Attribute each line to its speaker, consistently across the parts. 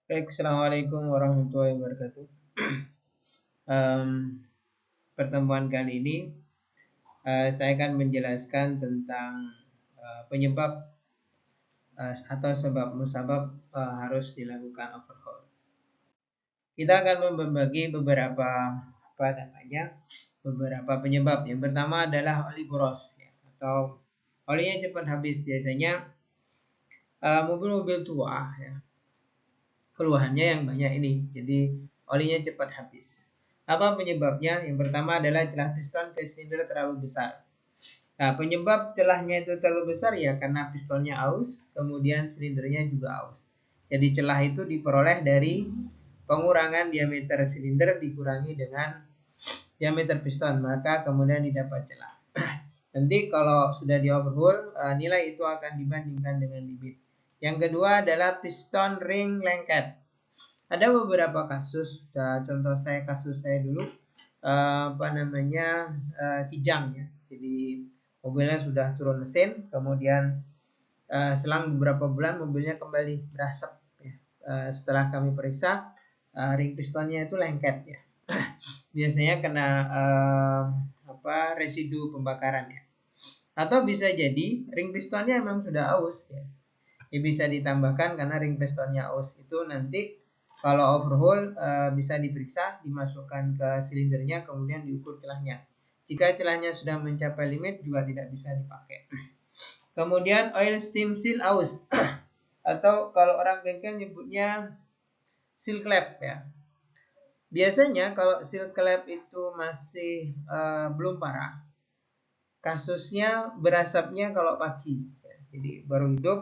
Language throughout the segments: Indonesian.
Speaker 1: Baik, Assalamualaikum warahmatullahi wabarakatuh. Em, Pertemuan kali ini saya akan menjelaskan tentang penyebab atau sebab musabab harus dilakukan overhaul. Kita akan membagi beberapa penyebab. Yang pertama adalah oli boros ya, atau olinya cepat habis. Biasanya mobil-mobil tua ya, keluhannya yang banyak ini, jadi olinya cepat habis. Apa penyebabnya? Yang pertama adalah celah piston ke silinder terlalu besar. Nah, penyebab celahnya itu terlalu besar ya karena pistonnya aus, kemudian silindernya juga aus. Jadi celah itu diperoleh dari pengurangan diameter silinder dikurangi dengan diameter piston, maka kemudian didapat celah. Nanti kalau sudah di overhaul, nilai itu akan dibandingkan dengan limit. Yang kedua adalah piston ring lengket. Ada beberapa kasus, contoh kasus saya dulu, kijang ya. Jadi mobilnya sudah turun mesin, kemudian selang beberapa bulan mobilnya kembali berasap ya. Setelah kami periksa, ring pistonnya itu lengket ya. Biasanya kena residu pembakaran ya. Atau bisa jadi ring pistonnya memang sudah aus ya. Bisa ditambahkan karena ring pistonnya aus itu nanti kalau overhaul bisa diperiksa, dimasukkan ke silindernya, kemudian diukur celahnya. Jika celahnya sudah mencapai limit juga tidak bisa dipakai. Kemudian oil steam seal aus atau kalau orang bengkel nyebutnya seal clap ya. Biasanya kalau seal clap itu masih belum parah, kasusnya berasapnya kalau pagi ya. Jadi baru hidup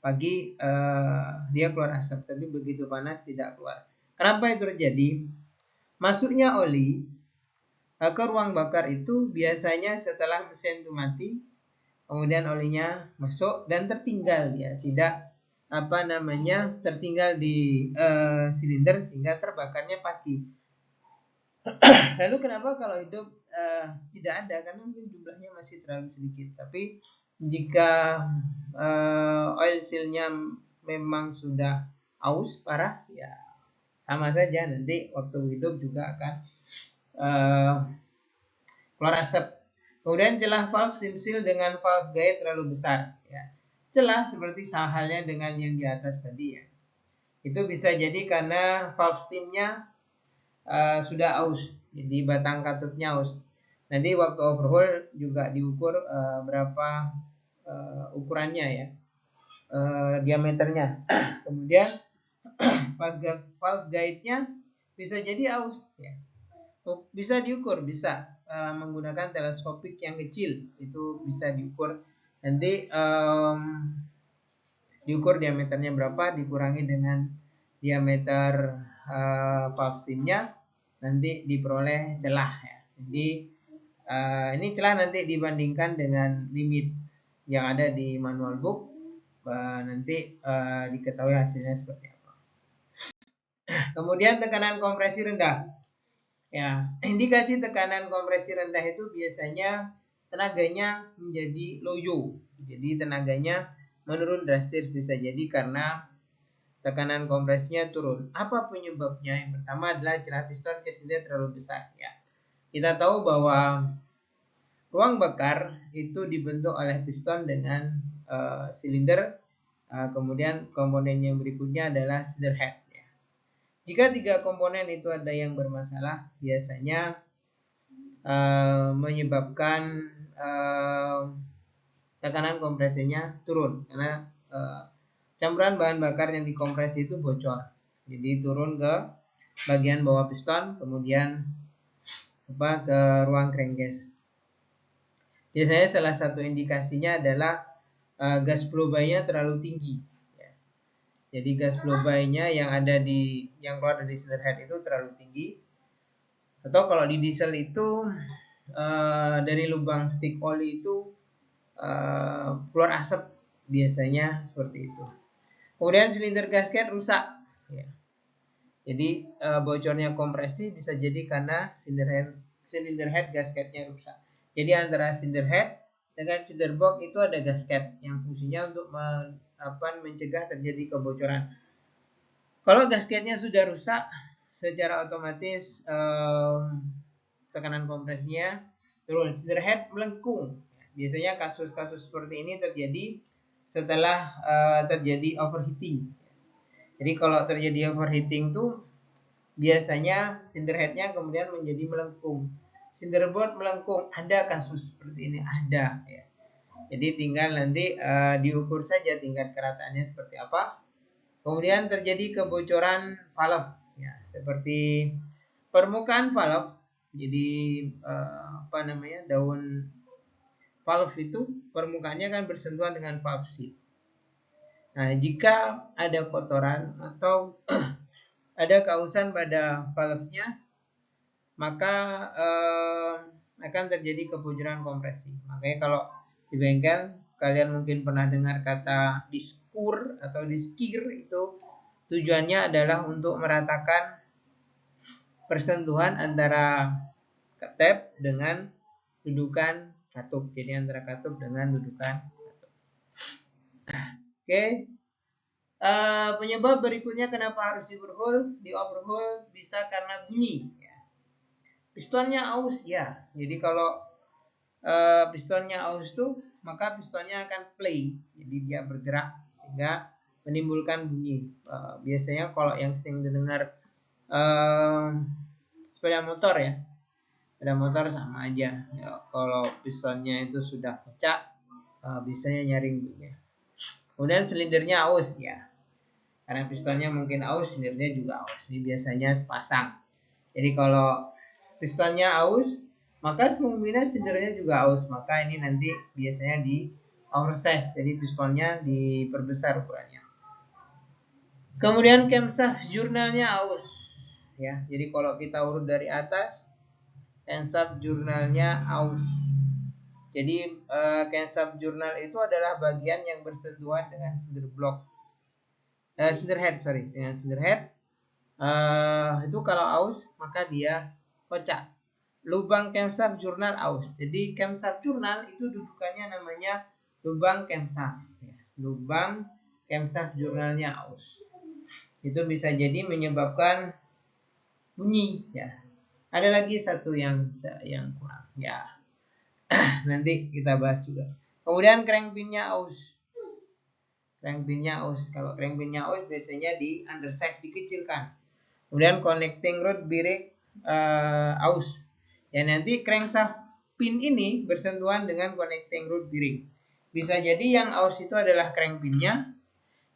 Speaker 1: pagi dia keluar asap, tapi begitu panas tidak keluar. Kenapa itu terjadi? Masuknya oli ke ruang bakar itu biasanya setelah mesin itu mati, kemudian olinya masuk dan tertinggal dia, tidak tertinggal di silinder sehingga terbakarnya pagi. Lalu kenapa kalau hidup tidak ada? Karena mungkin jumlahnya masih terlalu sedikit. Tapi jika oil sealnya memang sudah aus parah, ya sama saja nanti waktu hidup juga akan keluar asap. Kemudian celah valve steam seal dengan valve guide terlalu besar. Ya. Celah seperti halnya dengan yang di atas tadi ya. Itu bisa jadi karena valve steamnya sudah aus, jadi batang katupnya aus. Nanti waktu overhaul juga diukur berapa ukurannya ya, diameternya. Kemudian valve guide-nya bisa jadi aus ya. Bisa diukur, bisa menggunakan teleskopik yang kecil, itu bisa diukur. Nanti diukur diameternya berapa, dikurangi dengan diameter valve steamnya, nanti diperoleh celah ya. Jadi ini celah nanti dibandingkan dengan limit yang ada di manual book, nanti diketahui hasilnya seperti apa. Kemudian tekanan kompresi rendah. Ya, indikasi tekanan kompresi rendah itu biasanya tenaganya menjadi loyo. Jadi tenaganya menurun drastis, bisa jadi karena tekanan kompresinya turun. Apa penyebabnya? Yang pertama adalah celah piston silinder terlalu besar ya. Kita tahu bahwa ruang bakar itu dibentuk oleh piston dengan silinder, kemudian komponen yang berikutnya adalah cylinder head ya. Jika tiga komponen itu ada yang bermasalah, biasanya menyebabkan tekanan kompresinya turun karena campuran bahan bakar yang dikompresi itu bocor, jadi turun ke bagian bawah piston, kemudian ke ruang crankcase. Biasanya salah satu indikasinya adalah gas blow by-nya terlalu tinggi. Jadi gas blow by-nya yang keluar dari cylinder head itu terlalu tinggi. Atau kalau di diesel itu dari lubang stick oli itu keluar asap, biasanya seperti itu. Kemudian silinder gasket rusak ya. Jadi bocornya kompresi bisa jadi karena cylinder head gasketnya rusak. Jadi antara cylinder head dengan cylinder box itu ada gasket yang fungsinya untuk mencegah terjadi kebocoran. Kalau gasketnya sudah rusak, secara otomatis tekanan kompresinya turun. Cinder head melengkung. Biasanya kasus-kasus seperti ini terjadi setelah terjadi overheating. Jadi kalau terjadi overheating tuh biasanya cinder headnya kemudian menjadi melengkung. Cinderboard melengkung, ada kasus seperti ini, ada ya. Jadi tinggal nanti diukur saja tingkat kerataannya seperti apa. Kemudian terjadi kebocoran valve ya, seperti permukaan valve. Jadi daun valve itu permukaannya kan bersentuhan dengan valve seat. Nah, jika ada kotoran atau ada kausan pada valve-nya, maka akan terjadi kebocoran kompresi. Makanya kalau di bengkel kalian mungkin pernah dengar kata diskur atau diskir, itu tujuannya adalah untuk meratakan persentuhan antara tap dengan dudukan katup. Jadi antara katup dengan dudukan katup. Oke. Penyebab berikutnya kenapa harus di overhaul bisa karena bunyi. Pistonnya aus ya. Jadi kalau pistonnya aus tuh, maka pistonnya akan play. Jadi dia bergerak sehingga menimbulkan bunyi. Biasanya kalau yang sering didengar sepeda motor ya. Sepeda motor sama aja. Ya, kalau pistonnya itu sudah pecah, biasanya nyaring bunyi. Kemudian silindernya aus ya. Karena pistonnya mungkin aus, silindernya juga aus. Ini biasanya sepasang. Jadi kalau pistonnya aus, maka kemungkinan silindernya juga aus. Maka ini nanti biasanya di oversize. Jadi pistonnya diperbesar ukurannya. Kemudian camshaft jurnalnya aus. Ya, jadi kalau kita urut dari atas, camshaft jurnalnya aus. Jadi camshaft jurnal itu adalah bagian yang bersentuhan dengan cinder block. Cinder head, dengan cinder head. Itu kalau aus maka dia kocak. Lubang camshaft jurnal aus. Jadi camshaft jurnal itu dudukannya namanya lubang camshaft. Ya. Lubang camshaft jurnalnya aus. Itu bisa jadi menyebabkan bunyi. Ya. Ada lagi satu yang kurang. Ya. Nanti kita bahas juga. Kemudian crank pinnya aus. Crank pinnya aus. Kalau crank pinnya aus biasanya di undersize, dikecilkan. Kemudian connecting rod bearing aus. Ya, nanti crankshaft pin ini bersentuhan dengan connecting rod bearing. Bisa jadi yang aus itu adalah crank pinnya,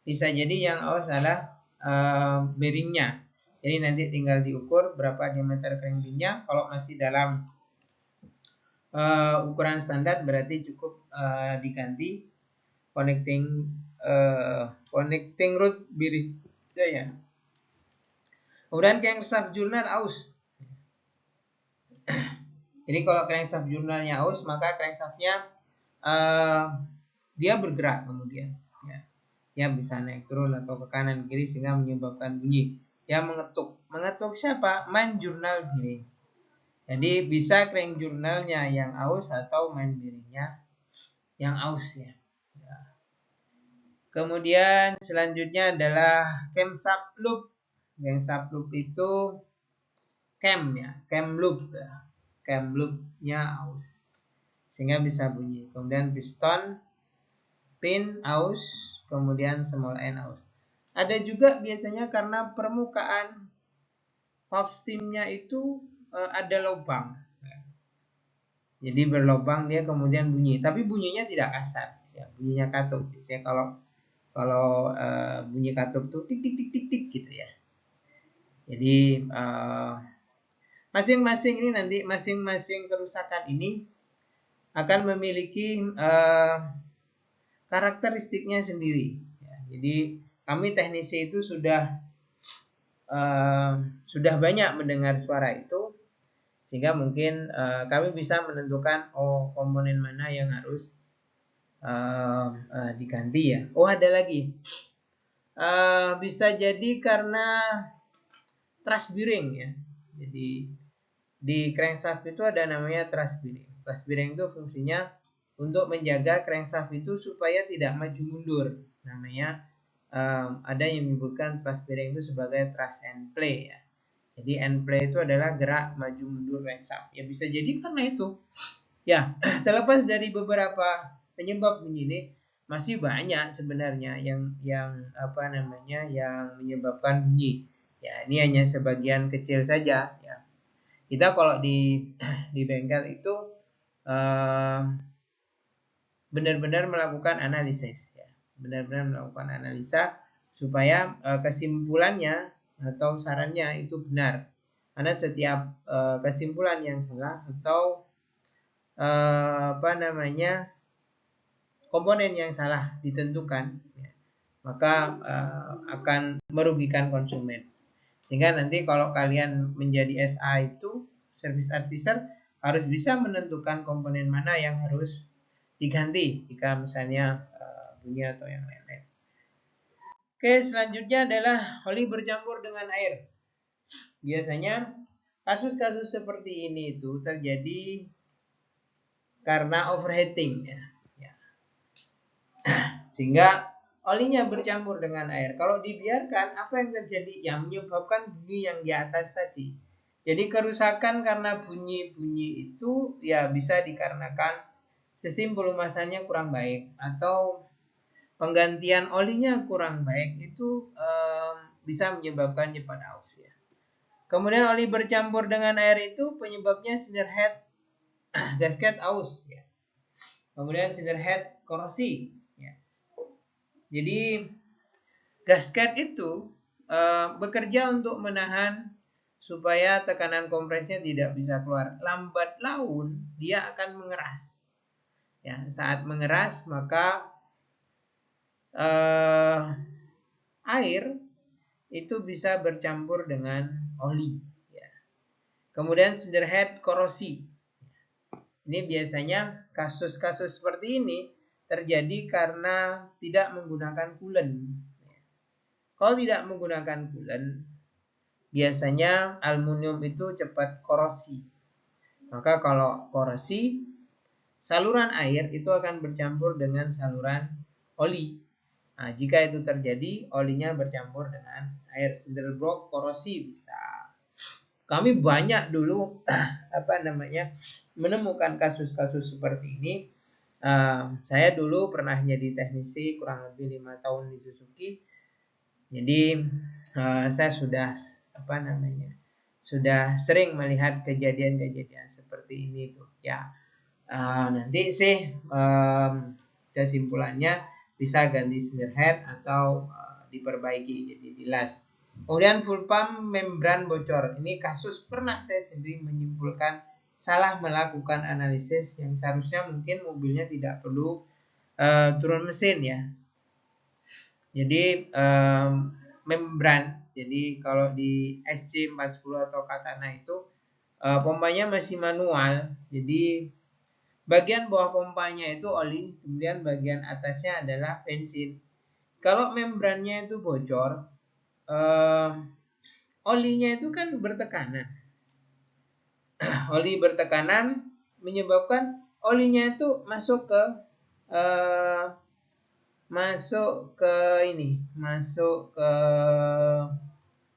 Speaker 1: bisa jadi yang aus adalah bearingnya. Jadi nanti tinggal diukur berapa diameter crank pinnya. Kalau masih dalam ukuran standar berarti cukup diganti connecting rod bearing ya. Kemudian crankshaft jurnal aus. Jadi kalau crankshaft jurnalnya aus, maka crankshaftnya dia bergerak kemudian. Ya. Dia bisa naik turun atau ke kanan kiri sehingga menyebabkan bunyi. Dia mengetuk. Mengetuk siapa? Main jurnal bearing. Jadi bisa crank jurnalnya yang aus atau main bearingnya yang aus ya. Kemudian selanjutnya adalah camshaft loop. Camshaft loop itu cam ya, cam loop ya. Cam loopnya aus sehingga bisa bunyi. Kemudian piston pin aus, kemudian small end aus. Ada juga biasanya karena permukaan valve stemnya itu ada lubang. Jadi berlubang dia kemudian bunyi, tapi bunyinya tidak kasar. Ya, bunyinya katup. Biasanya kalau bunyi katup tuh tik tik tik tik tik gitu ya. Jadi masing-masing ini nanti masing-masing kerusakan ini akan memiliki karakteristiknya sendiri. Ya, jadi kami teknisi itu sudah banyak mendengar suara itu, sehingga mungkin kami bisa menentukan komponen mana yang harus diganti ya. Ada lagi. Bisa jadi karena truss bearing ya. Jadi di crankshaft itu ada namanya truss bearing. Truss bearing itu fungsinya untuk menjaga crankshaft itu supaya tidak maju mundur. Namanya ada yang menyebutkan thrust bearing itu sebagai thrust and play ya. Jadi and play itu adalah gerak maju mundur raise up. Ya bisa jadi karena itu. Ya, terlepas dari beberapa penyebab bunyi ini, masih banyak sebenarnya yang yang menyebabkan bunyi. Ya, ini hanya sebagian kecil saja ya. Kita kalau di bengkel itu benar-benar melakukan analisis ya. Benar-benar melakukan analisa supaya kesimpulannya atau sarannya itu benar. Karena setiap kesimpulan yang salah atau komponen yang salah ditentukan ya, maka akan merugikan konsumen. Sehingga nanti kalau kalian menjadi SA itu service advisor harus bisa menentukan komponen mana yang harus diganti jika misalnya bunyi atau yang lain-lain. Oke, selanjutnya adalah oli bercampur dengan air. Biasanya kasus-kasus seperti ini itu terjadi karena overheating ya. Sehingga olinya bercampur dengan air. Kalau dibiarkan, apa yang terjadi? Yang menyebabkan bunyi yang di atas tadi. Jadi kerusakan karena bunyi-bunyi itu ya bisa dikarenakan sistem pelumasannya kurang baik atau penggantian olinya kurang baik, itu bisa menyebabkan cepat aus ya. Kemudian oli bercampur dengan air itu penyebabnya cinder head gasket aus ya. Kemudian cinder head korosi ya. Jadi gasket itu bekerja untuk menahan supaya tekanan kompresnya tidak bisa keluar. Lambat laun dia akan mengeras. Ya, saat mengeras maka air itu bisa bercampur dengan oli. Ya. Kemudian cinder head korosi. Ini biasanya kasus-kasus seperti ini terjadi karena tidak menggunakan coolant. Kalau tidak menggunakan coolant, biasanya aluminium itu cepat korosi. Maka kalau korosi, saluran air itu akan bercampur dengan saluran oli. Nah, jika itu terjadi, olinya bercampur dengan air. Cinder block korosi bisa. Kami banyak dulu menemukan kasus-kasus seperti ini. Saya dulu pernah jadi teknisi kurang lebih 5 tahun di Suzuki. Jadi saya sudah sering melihat kejadian-kejadian seperti ini tuh ya. Nanti sih kesimpulannya bisa ganti cinder head atau diperbaiki jadi dilas. Kemudian full pump membran bocor. Ini kasus pernah saya sendiri menyimpulkan salah melakukan analisis yang seharusnya mungkin mobilnya tidak perlu turun mesin ya. Jadi membran. Jadi kalau di SC40 atau Katana itu pompanya masih manual. Jadi bagian bawah pompanya itu oli, kemudian bagian atasnya adalah bensin. Kalau membrannya itu bocor, olinya itu kan bertekanan. Oli bertekanan menyebabkan olinya itu masuk ke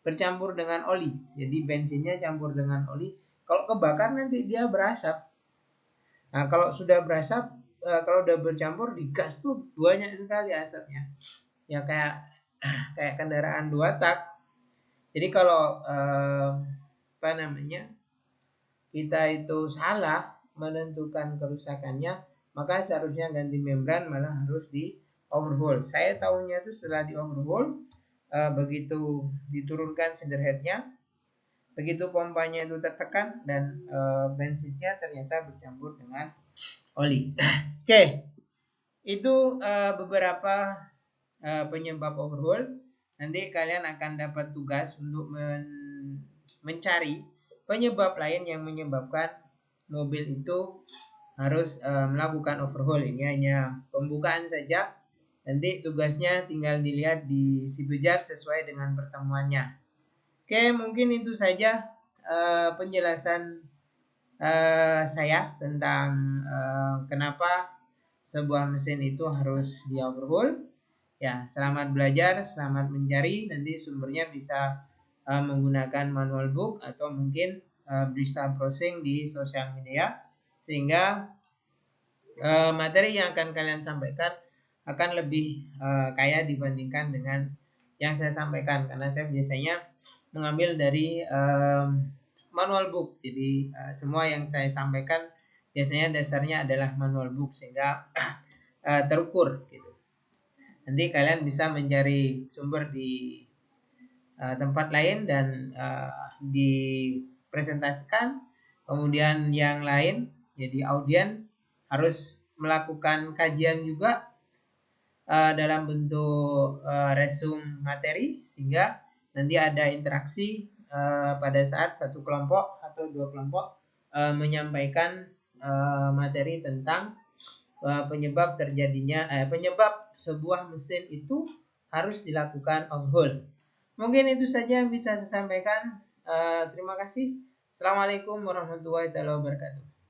Speaker 1: bercampur dengan oli. Jadi bensinnya campur dengan oli. Kalau kebakar nanti dia berasap. Nah, kalau sudah berasap, kalau udah bercampur di gas tuh banyak sekali asapnya. Ya kayak kendaraan 2 tak. Jadi kalau kita itu salah menentukan kerusakannya, maka seharusnya ganti membran malah harus di overhaul. Saya tahunya itu setelah di overhaul, begitu diturunkan cinder headnya, begitu pompanya itu tertekan dan bensinnya ternyata bercampur dengan oli. Oke, itu beberapa penyebab overhaul. Nanti kalian akan dapat tugas untuk mencari penyebab lain yang menyebabkan mobil itu harus melakukan overhaul. Ini hanya pembukaan saja. Nanti tugasnya tinggal dilihat di Sibejar sesuai dengan pertemuannya. Oke, mungkin itu saja penjelasan saya tentang kenapa sebuah mesin itu harus di overhaul. Ya, selamat belajar, selamat mencari. Nanti sumbernya bisa menggunakan manual book atau mungkin bisa browsing di sosial media, sehingga materi yang akan kalian sampaikan akan lebih kaya dibandingkan dengan yang saya sampaikan, karena saya biasanya mengambil dari manual book. Jadi semua yang saya sampaikan biasanya dasarnya adalah manual book, sehingga terukur gitu. Nanti kalian bisa mencari sumber di tempat lain dan dipresentasikan. Kemudian yang lain, jadi audien harus melakukan kajian juga dalam bentuk resume materi, sehingga nanti ada interaksi pada saat satu kelompok atau dua kelompok menyampaikan materi tentang penyebab sebuah mesin itu harus dilakukan overhaul. Mungkin itu saja yang bisa saya sampaikan. Terima kasih. Assalamualaikum warahmatullahi wabarakatuh.